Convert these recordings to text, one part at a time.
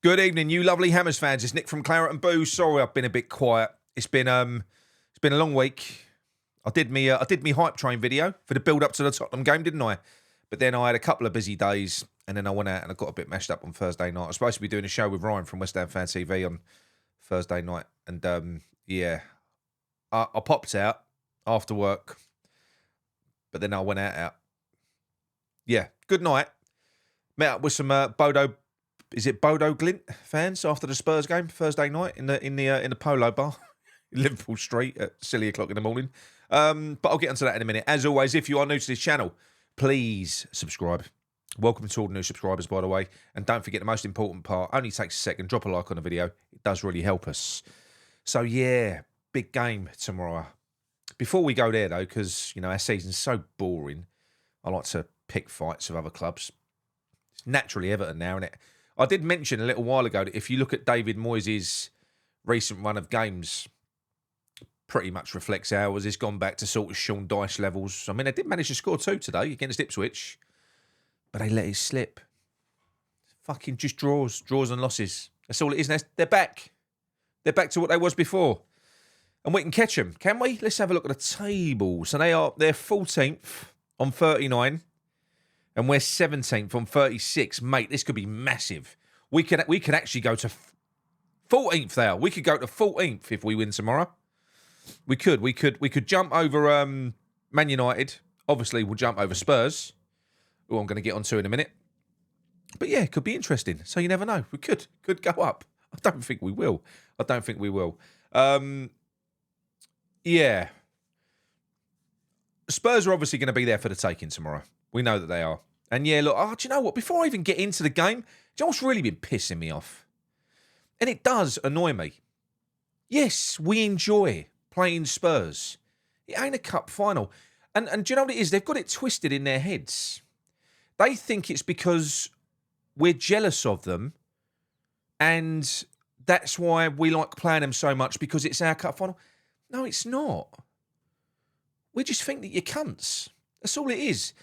Good evening, you lovely Hammers fans. It's Nick from Claret and Booze. Sorry, I've been a bit quiet. It's been a long week. I did me hype train video for the build up to the Tottenham game, didn't I? But then I had a couple of busy days, and then I went out and I got a bit mashed up on Thursday night. I was supposed to be doing a show with Ryan from West Ham Fan TV on Thursday night, and I popped out after work, but then I went out. Yeah, good night. Met up with some Bodo Glint fans after the Spurs game Thursday night in the Polo Bar in Liverpool Street at silly o'clock in the morning. But I'll get onto that in a minute. As always, if you are new to this channel, please subscribe. Welcome to all the new subscribers, by the way. And don't forget the most important part, only takes a second, drop a like on the video. It does really help us. So yeah, big game tomorrow. Before we go there though, because our season's so boring, I like to pick fights of other clubs. It's naturally Everton now, isn't it? I did mention a little while ago that if you look at David Moyes' recent run of games, pretty much reflects ours. It's gone back to sort of Sean Dyche levels. I mean, they did manage to score 2 today against Ipswich, but they let it slip. Fucking just draws and losses. That's all it is. And they're back. They're back to what they was before. And we can catch them, can we? Let's have a look at the table. So they're 14th on 39. And we're 17th on 36. Mate, this could be massive. We could actually go to 14th there. We could go to 14th if we win tomorrow. We could jump over Man United. Obviously, we'll jump over Spurs, who I'm going to get onto in a minute. But yeah, it could be interesting. So you never know. We could go up. I don't think we will. Yeah. Spurs are obviously going to be there for the taking tomorrow. We know that they are. And yeah, look, do you know what? Before I even get into the game, do you know what's really been pissing me off? And it does annoy me. Yes, we enjoy playing Spurs. It ain't a cup final. And do you know what it is? They've got it twisted in their heads. They think it's because we're jealous of them and that's why we like playing them so much because it's our cup final. No, it's not. We just think that you're cunts. That's all it is.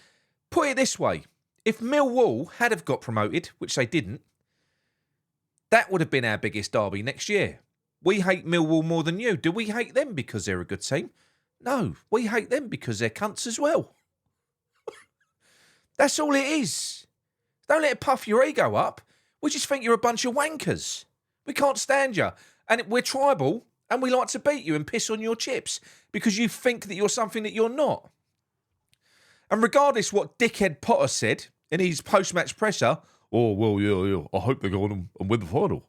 Put it this way. If Millwall had have got promoted, which they didn't, that would have been our biggest derby next year. We hate Millwall more than you. Do we hate them because they're a good team? No, we hate them because they're cunts as well. That's all it is. Don't let it puff your ego up. We just think you're a bunch of wankers. We can't stand you. And we're tribal and we like to beat you and piss on your chips because you think that you're something that you're not. And regardless what dickhead Potter said in his post-match presser, oh, well, yeah, I hope they go on and win the final.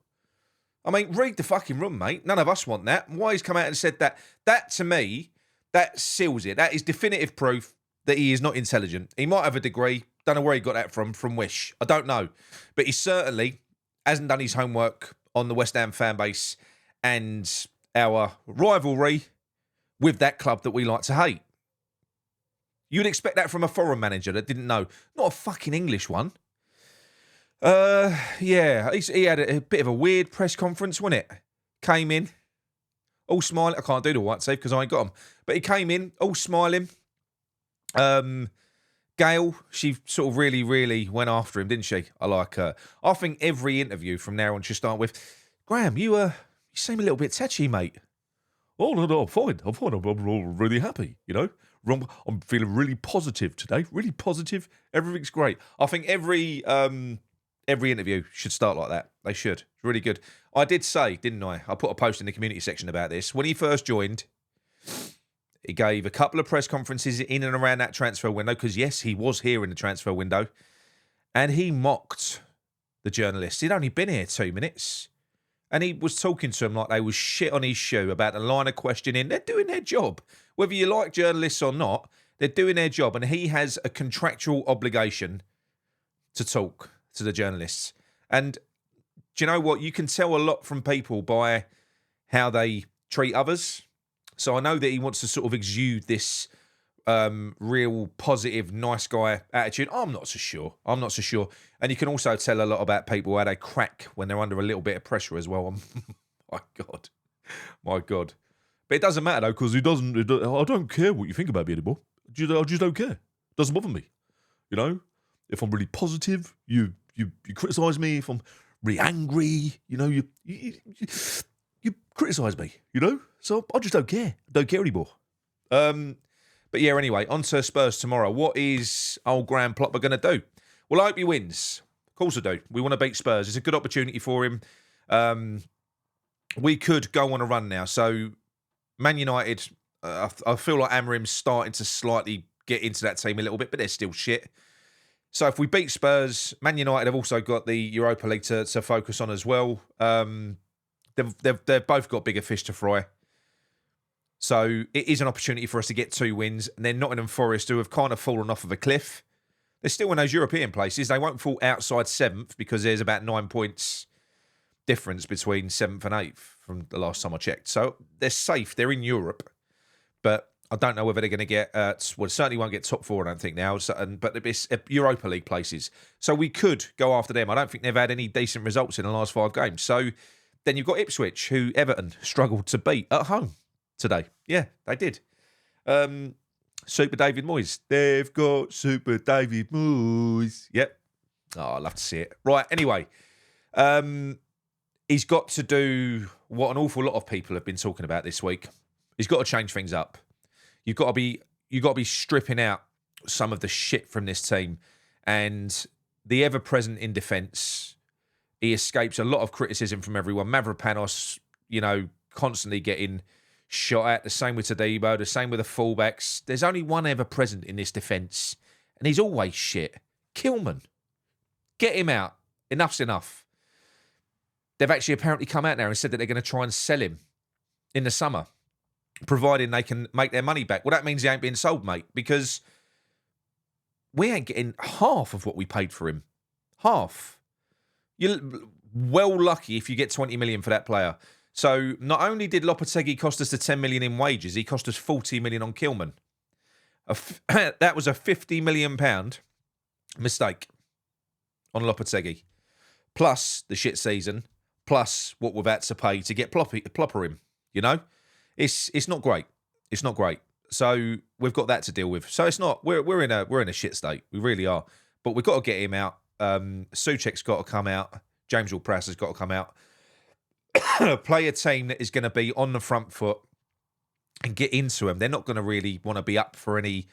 I mean, read the fucking room, mate. None of us want that. Why he's come out and said that? That, to me, that seals it. That is definitive proof that he is not intelligent. He might have a degree. Don't know where he got that from Wish. I don't know. But he certainly hasn't done his homework on the West Ham fan base and our rivalry with that club that we like to hate. You'd expect that from a foreign manager that didn't know. Not a fucking English one. Yeah, he had a bit of a weird press conference, wasn't it? Came in, all smiling. I can't do the white save because I ain't got him. But he came in, all smiling. Gail, she sort of really went after him, didn't she? I like her. I think every interview from now on should start with, Graham, you seem a little bit touchy, mate. Oh, no, I'm fine. I'm really happy, I'm feeling really positive today. Really positive. Everything's great. I think every interview should start like that. They should. It's really good. I did say, didn't I? I put a post in the community section about this. When he first joined, he gave a couple of press conferences in and around that transfer window because, yes, he was here in the transfer window. And he mocked the journalists. He'd only been here 2 minutes. And he was talking to them like they was shit on his shoe about the line of questioning. They're doing their job. Whether you like journalists or not, they're doing their job. And he has a contractual obligation to talk to the journalists. And do you know what? You can tell a lot from people by how they treat others. So I know that he wants to sort of exude this real positive, nice guy attitude. I'm not so sure. And you can also tell a lot about people how they crack when they're under a little bit of pressure as well. My God. But it doesn't matter though, because I don't care what you think about me anymore. I just don't care. It doesn't bother me. If I'm really positive, you criticise me. If I'm really angry. You know, you criticise me. You know, so I just don't care. I don't care anymore. But yeah, anyway, on to Spurs tomorrow. What is old Graham Plopper going to do? Well, I hope he wins. Of course I do. We want to beat Spurs. It's a good opportunity for him. We could go on a run now. So, Man United, I feel like Amorim's starting to slightly get into that team a little bit, but they're still shit. So if we beat Spurs, Man United have also got the Europa League to focus on as well. They've both got bigger fish to fry. So it is an opportunity for us to get 2 wins. And then Nottingham Forest, who have kind of fallen off of a cliff. They're still in those European places. They won't fall outside 7th because there's about 9 points difference between 7th and 8th from the last time I checked. So they're safe. They're in Europe. But I don't know whether they're going to get... well, certainly won't get top 4, I don't think now. But it's Europa League places. So we could go after them. I don't think they've had any decent results in the last 5 games. So then you've got Ipswich, who Everton struggled to beat at home today. Yeah, they did. Super David Moyes. They've got Super David Moyes. Yep. Oh, I love to see it. Right, anyway. He's got to do what an awful lot of people have been talking about this week. He's got to change things up. You've got to be stripping out some of the shit from this team. And the ever-present in defence, he escapes a lot of criticism from everyone. Mavropanos, constantly getting shot at. The same with Tadibo, the same with the fullbacks. There's only one ever present in this defence, and he's always shit. Kilman. Get him out. Enough's enough. They've actually apparently come out now and said that they're going to try and sell him in the summer, providing they can make their money back. Well, that means he ain't being sold, mate, because we ain't getting half of what we paid for him. Half. You're well lucky if you get 20 million for that player. So not only did Lopetegui cost us the 10 million in wages, he cost us 40 million on Kilman. That was a 50 million pound mistake on Lopetegui. Plus the shit season, plus what we've had to pay to get Plopper him. It's not great. It's not great. So we've got that to deal with. So it's not we're in a shit state. We really are. But we've got to get him out. Souček's got to come out. James Ward-Prowse has got to come out. Play a team that is going to be on the front foot and get into them. They're not going to really want to be up for any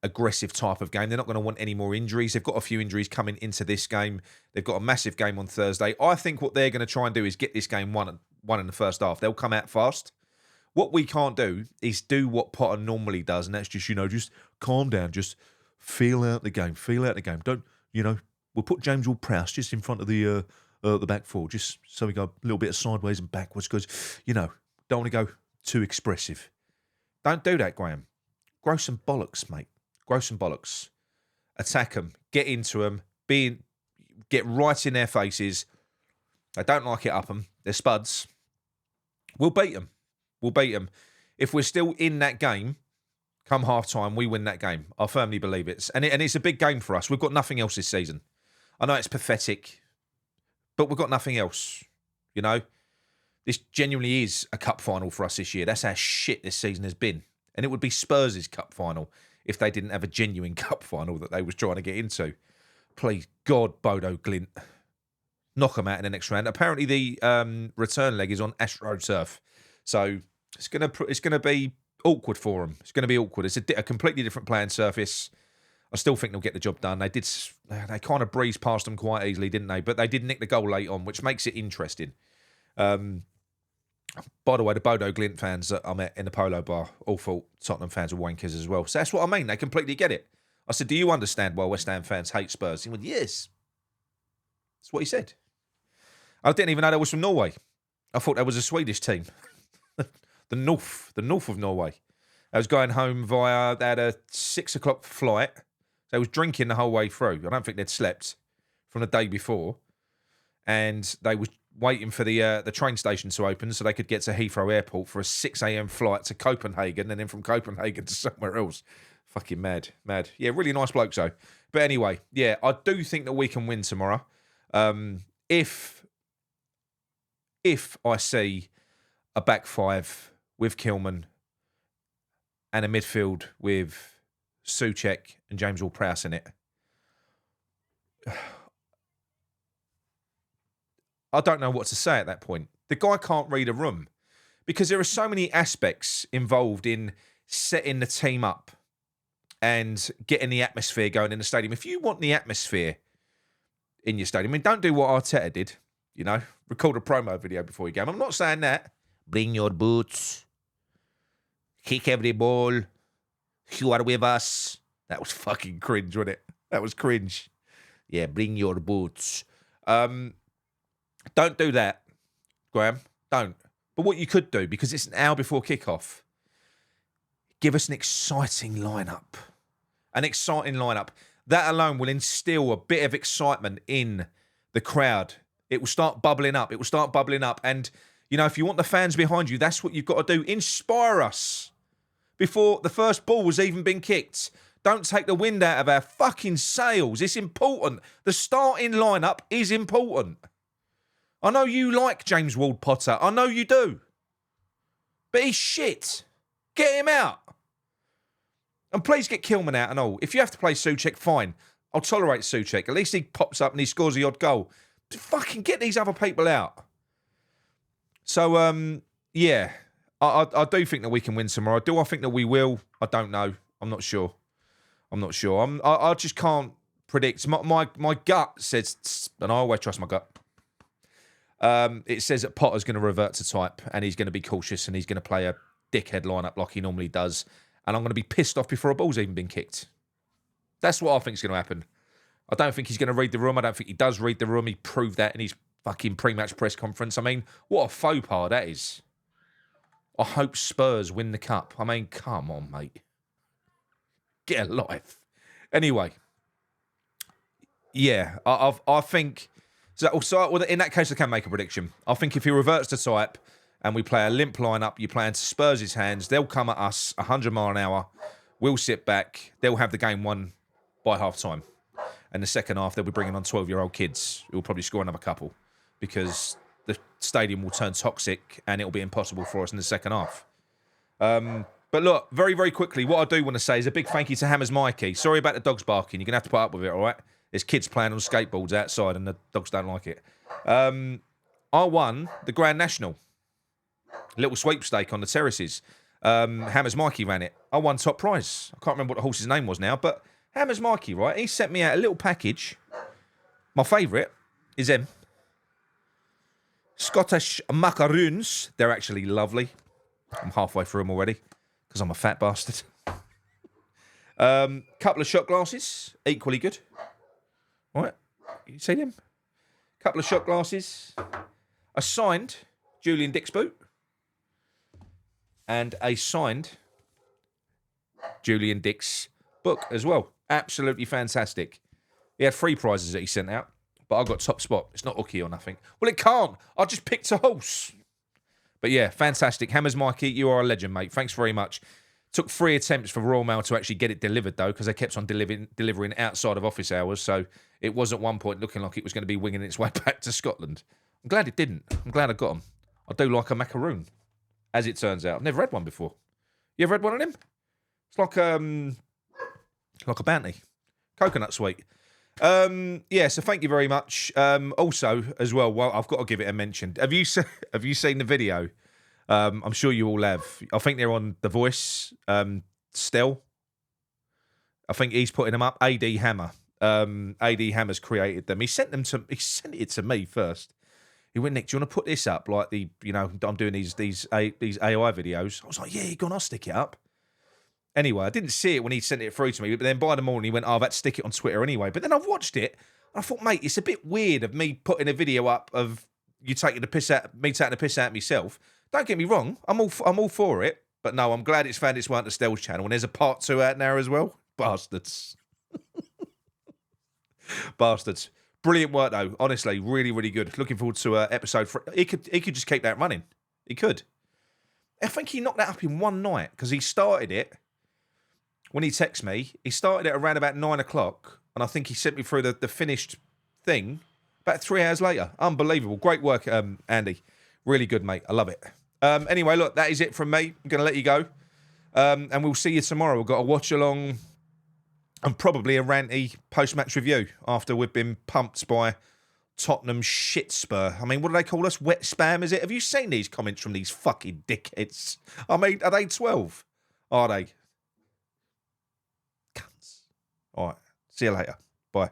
aggressive type of game. They're not going to want any more injuries. They've got a few injuries coming into this game. They've got a massive game on Thursday. I think what they're going to try and do is get this game won in the first half. They'll come out fast. What we can't do is do what Potter normally does, and that's just calm down, just feel out the game. Don't, we'll put James Ward-Prowse just in front of the back four, just so we go a little bit of sideways and backwards, because, don't want to go too expressive. Don't do that, Graham. Grow some bollocks, mate. Grow some bollocks. Attack them. Get into them. Get right in their faces. They don't like it up them. They're spuds. We'll beat them. If we're still in that game, come half-time, we win that game. I firmly believe it. And it's a big game for us. We've got nothing else this season. I know it's pathetic, but we've got nothing else. This genuinely is a cup final for us this year. That's how shit this season has been. And it would be Spurs' cup final if they didn't have a genuine cup final that they was trying to get into. Please, God, Bodo Glint. Knock them out in the next round. Apparently the return leg is on AstroTurf. So it's gonna be awkward for them. It's going to be awkward. It's a completely different playing surface. I still think they'll get the job done. They kind of breezed past them quite easily, didn't they? But they did nick the goal late on, which makes it interesting. By the way, the Bodo Glint fans that I met in the Polo Bar all thought Tottenham fans were wankers as well. So that's what I mean. They completely get it. I said, do you understand why West Ham fans hate Spurs? He went, yes. That's what he said. I didn't even know they was from Norway. I thought that was a Swedish team. the north of Norway. I was going home they had a 6 o'clock flight. They was drinking the whole way through. I don't think they'd slept from the day before. And they was waiting for the train station to open so they could get to Heathrow Airport for a 6 a.m. flight to Copenhagen and then from Copenhagen to somewhere else. Fucking mad. Yeah, really nice blokes though. But anyway, yeah, I do think that we can win tomorrow. If I see a back five with Kilman and a midfield with Souček and James Ward-Prowse in it, I don't know what to say at that point. The guy can't read a room because there are so many aspects involved in setting the team up and getting the atmosphere going in the stadium. If you want the atmosphere in your stadium, I mean, don't do what Arteta did, you know, record a promo video before your game. I'm not saying that. Bring your boots. Kick every ball. You are with us. That was fucking cringe, wasn't it? That was cringe. Yeah, bring your boots. Don't do that, Graham. Don't. But what you could do, because it's an hour before kickoff, give us an exciting lineup. An exciting lineup. That alone will instill a bit of excitement in the crowd. It will start bubbling up. It will start bubbling up. And, you know, if you want the fans behind you, that's what you've got to do. Inspire us before the first ball has even been kicked. Don't take the wind out of our fucking sails. It's important. The starting lineup is important. I know you like James Ward-Potter. I know you do. But he's shit. Get him out. And please get Kilman out and all. If you have to play Souček, fine. I'll tolerate Souček. At least he pops up and he scores the odd goal. But fucking get these other people out. So, yeah. I do think that we can win tomorrow. Do I think that we will? I don't know. I'm not sure. I just can't predict. My gut says, and I always trust my gut. It says that Potter's going to revert to type and he's going to be cautious and he's going to play a dickhead lineup like he normally does. And I'm going to be pissed off before a ball's even been kicked. That's what I think is going to happen. I don't think he's going to read the room. I don't think he does read the room. He proved that in his fucking pre-match press conference. I mean, what a faux pas that is. I hope Spurs win the cup. I mean, come on, mate. Get a life. Anyway. Yeah, I think... So in that case, I can make a prediction. I think if he reverts to type and we play a limp lineup, you play into Spurs' hands, they'll come at us 100 mile an hour. We'll sit back. They'll have the game won by half-time. And the second half, they'll be bringing on 12-year-old kids who will probably score another couple because the stadium will turn toxic and it'll be impossible for us in the second half. But look, very, very quickly, what I do want to say is a big thank you to Hammers Mikey. Sorry about the dogs barking. You're going to have to put up with it, all right? There's kids playing on skateboards outside and the dogs don't like it. I won the Grand National. A little sweepstake on the Terraces. Hammers Mikey ran it. I won top prize. I can't remember what the horse's name was now, but Hammers Mikey, right? He sent me out a little package. My favourite is them. Scottish macaroons. They're actually lovely. I'm halfway through them already because I'm a fat bastard. Couple of shot glasses. Equally good. All right. You see them? Couple of shot glasses. A signed Julian Dix boot. And a signed Julian Dix book as well. Absolutely fantastic. He had 3 prizes that he sent out, but I got top spot. It's not hooky or nothing. Well, it can't. I just picked a horse. But yeah, fantastic. Hammers Mikey, you are a legend, mate. Thanks very much. Took 3 attempts for Royal Mail to actually get it delivered, though, because they kept on delivering outside of office hours, so it was at one point looking like it was going to be winging its way back to Scotland. I'm glad it didn't. I'm glad I got them. I do like a macaroon, as it turns out. I've never had one before. You ever had one of them? It's like a bounty. Coconut sweet. Yeah, so thank you very much. Also, as well, I've got to give it a mention. Have you seen the video? I'm sure you all have. I think they're on The Voice. Still, I think he's putting them up. AD Hammer. AD Hammer's created them. He sent it to me first. He went, Nick, do you want to put this up? Like I'm doing these AI videos. I was like, yeah, go on, I'll stick it up. Anyway, I didn't see it when he sent it through to me, but then by the morning he went, I've had to stick it on Twitter anyway. But then I've watched it, and I thought, mate, it's a bit weird of me putting a video up of you taking the piss out myself. Don't get me wrong, I'm all for it, but no, I'm glad it's found its way on the Stell's channel, and there's a part 2 out now as well. Bastards. Bastards. Brilliant work, though. Honestly, really, really good. Looking forward to episode 3. He could just keep that running. He could. I think he knocked that up in one night, because he started it, when he texted me, he started it around about 9 o'clock, and I think he sent me through the finished thing about 3 hours later. Unbelievable. Great work, Andy. Really good, mate. I love it. Anyway, look, that is it from me. I'm going to let you go. And we'll see you tomorrow. We've got a watch-along and probably a ranty post-match review after we've been pumped by Tottenham shit spur. I mean, what do they call us? Wet spam, is it? Have you seen these comments from these fucking dickheads? I mean, are they 12? Are they? Cunts. All right. See you later. Bye.